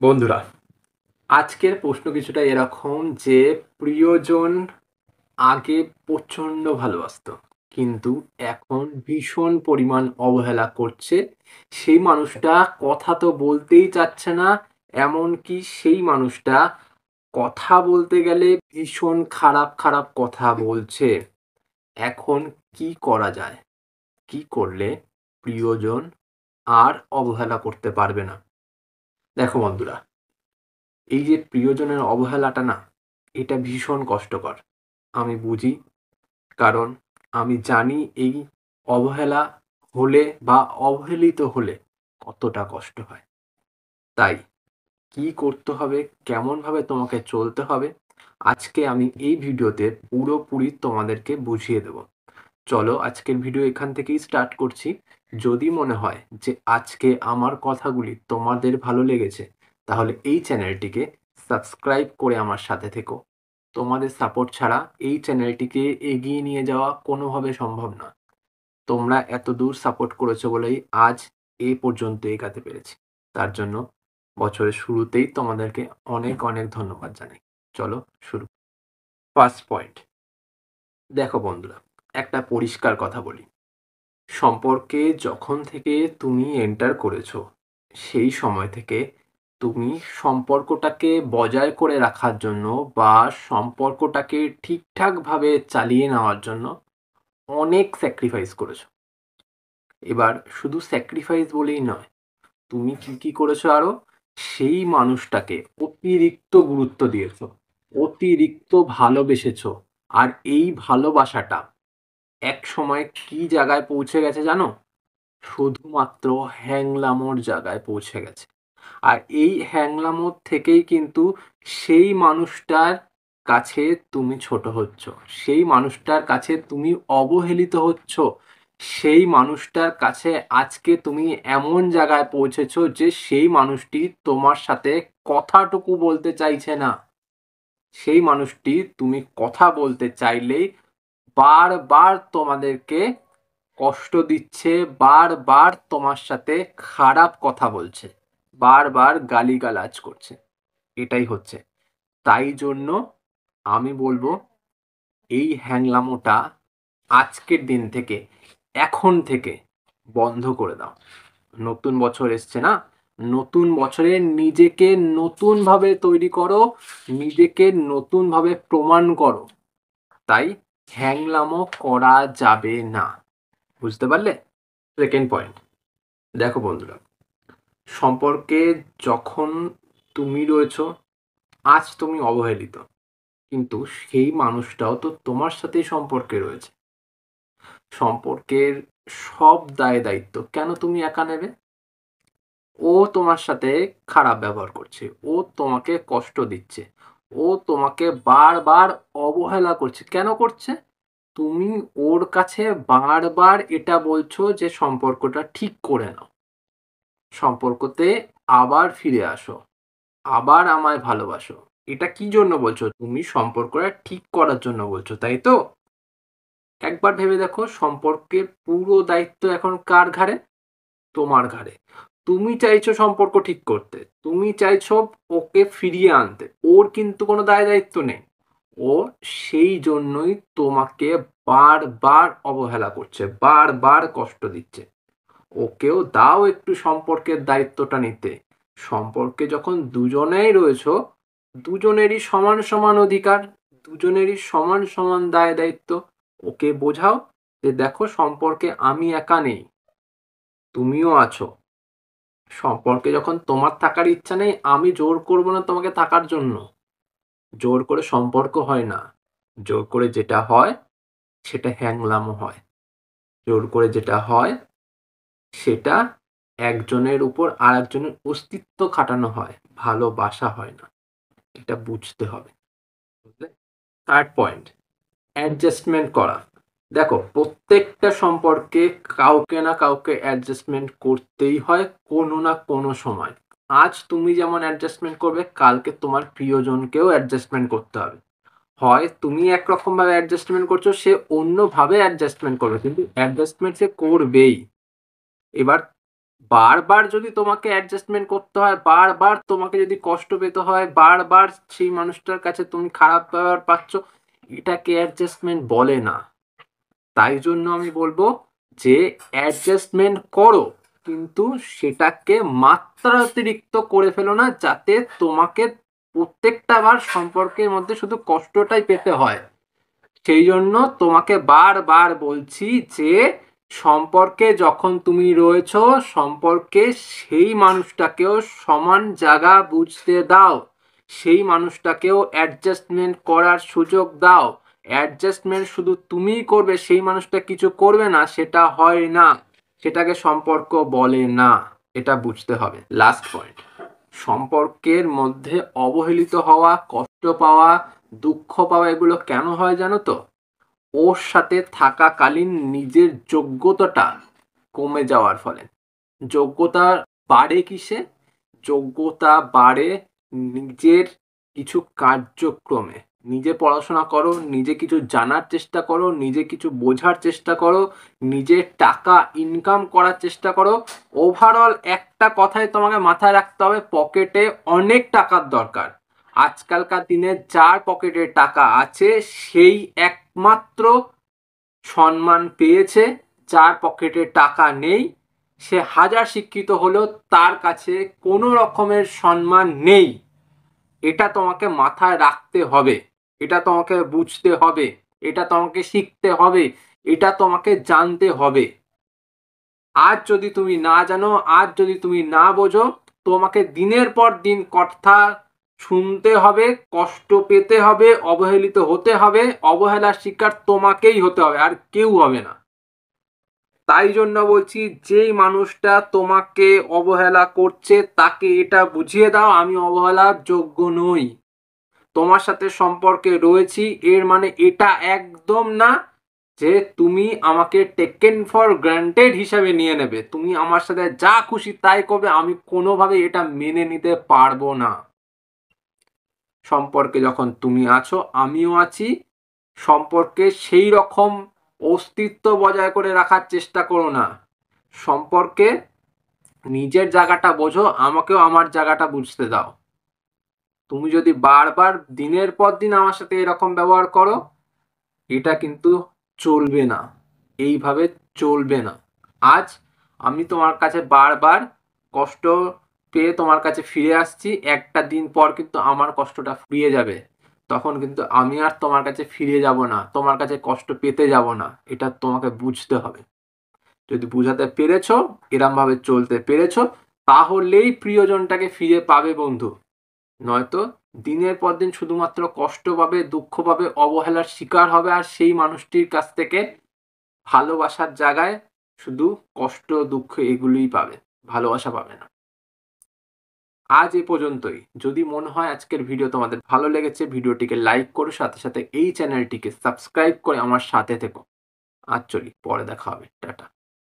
বন্ধুরা, আজকের প্রশ্ন কিছুটা এরকম যে প্রিয়জন আগে প্রচণ্ড ভালোবাসতো। কিন্তু এখন ভীষণ পরিমাণ অবহেলা করছে। সেই মানুষটা কথা তো বলতেই চাচ্ছে না। এমনকি সেই মানুষটা কথা বলতে গেলে ভীষণ খারাপ, খারাপ কথা বলছে। এখন কি করা যায়? কি করলে প্রিয়জন আর অবহেলা করতে পারবে না? দেখো বন্ধুরা, এই যে প্রিয়জনের অবহেলাটা না, এটা ভীষণ কষ্টকর। আমি বুঝি, কারণ আমি জানি এই অবহেলা হলে বা অবহেলিত হলে কতটা কষ্ট হয়। তাই কি করতে হবে, কেমনভাবে তোমাকে চলতে হবে, আজকে আমি এই ভিডিওতে পুরোপুরি তোমাদেরকে বুঝিয়ে দেব। চলো আজকের ভিডিও এখান থেকেই স্টার্ট করছি। যদি মনে হয় যে আজকে আমার কথাগুলি তোমাদের ভালো লেগেছে, তাহলে এই চ্যানেলটিকে সাবস্ক্রাইব করে আমার সাথে থেকো। তোমাদের সাপোর্ট ছাড়া এই চ্যানেলটিকে এগিয়ে নিয়ে যাওয়া কোনোভাবে সম্ভব না। তোমরা এতদূর সাপোর্ট করেছো বলেই আজ এ পর্যন্ত এগাতে পেরেছি। তার জন্য বছরের শুরুতেই তোমাদেরকে অনেক, অনেক ধন্যবাদ জানাই। চলো শুরু। ফার্স্ট পয়েন্ট, দেখো বন্ধুরা, একটা পরিষ্কার কথা বলি। সম্পর্কে যখন থেকে তুমি এন্টার করেছো, সেই সময় থেকে তুমি সম্পর্কটাকে বজায় করে রাখার জন্য বা সম্পর্কটাকে ঠিকঠাকভাবে চালিয়ে নেওয়ার জন্য অনেক স্যাক্রিফাইস করেছো। এবার শুধু স্যাক্রিফাইস বলেই নয়, তুমি কি করেছো আরো? সেই মানুষটাকে অতিরিক্ত গুরুত্ব দিয়েছো, অতিরিক্ত ভালোবেসেছো। আর এই ভালোবাসাটা একসময় কি জায়গায় পৌঁছে গেছে জানো? শুধুমাত্র হ্যাংলামোর জায়গায় পৌঁছে গেছে। আর এই হ্যাংলামোর থেকেই কিন্তু সেই মানুষটার কাছে তুমি ছোট হচ্ছ। সেই মানুষটার কাছে তুমি অবহেলিত হচ্ছ। সেই মানুষটার কাছে আজকে তুমি এমন জায়গায় পৌঁছেছো যে সেই মানুষটি তোমার সাথে কথাটুকু বলতে চাইছে না। সেই মানুষটি তুমি কথা বলতে চাইলেই বারবার তোমাদেরকে কষ্ট দিচ্ছে, বারবার তোমার সাথে খারাপ কথা বলছে, বারবার গালিগালাজ করছে। এটাই হচ্ছে। তাই জন্য আমি বলবো, এই হ্যাংলামোটা আজকের দিন থেকে, এখন থেকে বন্ধ করে দাও। নতুন বছর এসছে না? নতুন বছরে নিজেকে নতুনভাবে তৈরি করো, নিজেকে নতুনভাবে প্রমাণ করো। তাই হ্যাংলামো করা যাবে না। বুঝতে পারলে? সেকেন্ড পয়েন্ট, দেখো বন্ধুরা, সম্পর্কে যখন তুমি রয়েছো, আজ তুমি অবহেলিত, কিন্তু সেই মানুষটাও তো তোমার সাথেই সম্পর্কে রয়েছে। সম্পর্কের সব দায় দায়িত্ব কেন তুমি একা নেবে? ও তোমার সাথে খারাপ ব্যবহার করছে, ও তোমাকে কষ্ট দিচ্ছে, ও তোমাকে বারবার অবহেলা করছে। কেন করছে? তুমি ওর কাছে বারবার এটা বলছো যে সম্পর্কটা ঠিক করে নাও, সম্পর্কতে আবার ফিরে আসো, আবার আমায় ভালোবাসো। এটা কি জন্য বলছো? তুমি সম্পর্কটা ঠিক করার জন্য বলছো, তাই তো? একবার ভেবে দেখো, সম্পর্কের পুরো দায়িত্ব এখন কার ঘাড়ে? তোমার ঘাড়ে। তুমি চাইছো সম্পর্ক ঠিক করতে, তুমি চাইছো ওকে ফিরিয়ে আনতে, ওর কিন্তু কোনো দায় দায়িত্ব নেই। ও সেই জন্যই তোমাকে বারবার অবহেলা করছে, বারবার কষ্ট দিচ্ছে। ওকেও দাও একটু সম্পর্কের দায়িত্বটা নিতে। সম্পর্কে যখন দুজনেই রয়েছো, দুজনেরই সমান সমান অধিকার, দুজনেরই সমান সমান দায় দায়িত্ব। ওকে বোঝাও যে দেখো, সম্পর্কে আমি একা নেই, তুমিও আছো। সম্পর্কে যখন তোমার থাকার ইচ্ছা নেই, আমি জোর করবো না তোমাকে থাকার জন্য। জোর করে সম্পর্ক হয় না। জোর করে যেটা হয় সেটা হ্যাংলামো হয়। জোর করে যেটা হয় সেটা একজনের উপর আরেকজনের অস্তিত্ব খাটানো হয়, ভালোবাসা হয় না। এটা বুঝতে হবে। বুঝলে? থার্ড পয়েন্ট, অ্যাডজাস্টমেন্ট করা। দেখো, প্রত্যেকটা সম্পর্কে কাউকে না কাউকে অ্যাডজাস্টমেন্ট করতেই হয় কোনো না কোনো সময়। আজ তুমি যেমন অ্যাডজাস্টমেন্ট করবে, কালকে তোমার প্রিয়জনকেও অ্যাডজাস্টমেন্ট করতে হবে। হয় তুমি একরকম ভাবে অ্যাডজাস্টমেন্ট করছো, সে অন্যভাবে অ্যাডজাস্টমেন্ট করবে, কিন্তু অ্যাডজাস্টমেন্ট সে করবেই। এবার বারবার যদি তোমাকে অ্যাডজাস্টমেন্ট করতে হয়, বারবার তোমাকে যদি কষ্ট পেতে হয়, বারবার সেই মানুষটার কাছে তুমি খারাপ ব্যবহার পাচ্ছ, এটাকে অ্যাডজাস্টমেন্ট বলে না। তাই জন্য আমি বলবো যে অ্যাডজাস্টমেন্ট করো, কিন্তু সেটাকে মাত্রাতিরিক্ত করে ফেলো না, যাতে তোমাকে প্রত্যেকটা বার সম্পর্কের মধ্যে শুধু কষ্টটাই পেতে হয়। সেই জন্য তোমাকে বারবার বলছি যে সম্পর্কে যখন তুমি রয়েছো, সম্পর্কে সেই মানুষটাকেও সমান জায়গা বুঝতে দাও, সেই মানুষটাকেও অ্যাডজাস্টমেন্ট করার সুযোগ দাও। অ্যাডজাস্টমেন্ট শুধু তুমিই করবে, সেই মানুষটা কিছু করবে না, সেটা হয় না, সেটাকে সম্পর্ক বলে না। এটা বুঝতে হবে। লাস্ট পয়েন্ট, সম্পর্কের মধ্যে অবহেলিত হওয়া, কষ্ট পাওয়া, দুঃখ পাওয়া এগুলো কেন হয় জানো তো? ওর সাথে থাকাকালীন নিজের যোগ্যতাটা কমে যাওয়ার ফলে। যোগ্যতা বাড়ে কিসে? যোগ্যতা বাড়ে নিজের কিছু কার্যক্রমে। নিজে পড়াশোনা করো, নিজে কিছু জানার চেষ্টা করো, নিজে কিছু বোঝার চেষ্টা করো, নিজে টাকা ইনকাম করার চেষ্টা করো। ওভারঅল একটা কথাই তোমাকে মাথায় রাখতে হবে, পকেটে অনেক টাকার দরকার। আজকালকার দিনে যার পকেটে টাকা আছে সেই একমাত্র সম্মান পেয়েছে। যার পকেটে টাকা নেই, সে হাজার শিক্ষিত হলেও তার কাছে কোনো রকমের সম্মান নেই। এটা তোমাকে মাথায় রাখতে হবে, এটা তোমাকে বুঝতে হবে, এটা তোমাকে শিখতে হবে, এটা তোমাকে জানতে হবে। আজ যদি তুমি না জানো, আজ যদি তুমি না বোঝো, তোমাকে দিনের পর দিন কথা শুনতে হবে, কষ্ট পেতে হবে, অবহেলিত হতে হবে। অবহেলার শিকার তোমাকেই হতে হবে, আর কেউ হবে না। তাই জন্য বলছি, যেই মানুষটা তোমাকে অবহেলা করছে তাকে এটা বুঝিয়ে দাও, আমি অবহেলার যোগ্য নই। তোমার সাথে সম্পর্কে রয়েছি এর মানে এটা একদম না যে তুমি আমাকে টেকেন ফর গ্রান্টেড হিসাবে নিয়ে নেবে, তুমি আমার সাথে যা খুশি তাই করবে, আমি কোনোভাবে এটা মেনে নিতে পারবো না। সম্পর্কে যখন তুমি আছো, আমিও আছি, সম্পর্কে সেই রকম অস্তিত্ব বজায় করে রাখার চেষ্টা করো না। সম্পর্কে নিজের জায়গাটা বোঝো, আমাকেও আমার জায়গাটা বুঝতে দাও। তুমি যদি বারবার দিনের পর দিন আমার সাথে এরকম ব্যবহার করো, এটা কিন্তু চলবে না, এইভাবে চলবে না। আজ আমি তোমার কাছে বারবার কষ্ট পেয়ে তোমার কাছে ফিরে আসছি, একটা দিন পর কিন্তু আমার কষ্টটা ফুরিয়ে যাবে, তখন কিন্তু আমি আর তোমার কাছে ফিরে যাব না, তোমার কাছে কষ্ট পেতে যাব না। এটা তোমাকে বুঝতে হবে। যদি বুঝাতে পেরেছো, এরম ভাবে চলতে পেরেছো, তাহলেই প্রিয়জনটাকে ফিরে পাবে বন্ধু। নয়তো দিনের পর দিন শুধুমাত্র কষ্ট পাবে, দুঃখ পাবে, অবহেলার শিকার হবে, আর সেই মানুষটির কাছ থেকে ভালোবাসার জায়গায় শুধু কষ্ট, দুঃখ এগুলোই পাবে, ভালোবাসা পাবে না। আজ এ পর্যন্তই। যদি মনে হয় আজকের ভিডিও তোমাদের ভালো লেগেছে, ভিডিওটিকে লাইক করো, সাথে সাথে এই চ্যানেলটিকে সাবস্ক্রাইব করে আমার সাথে থেকো। আজ চলি, পরে দেখা হবে, টাটা।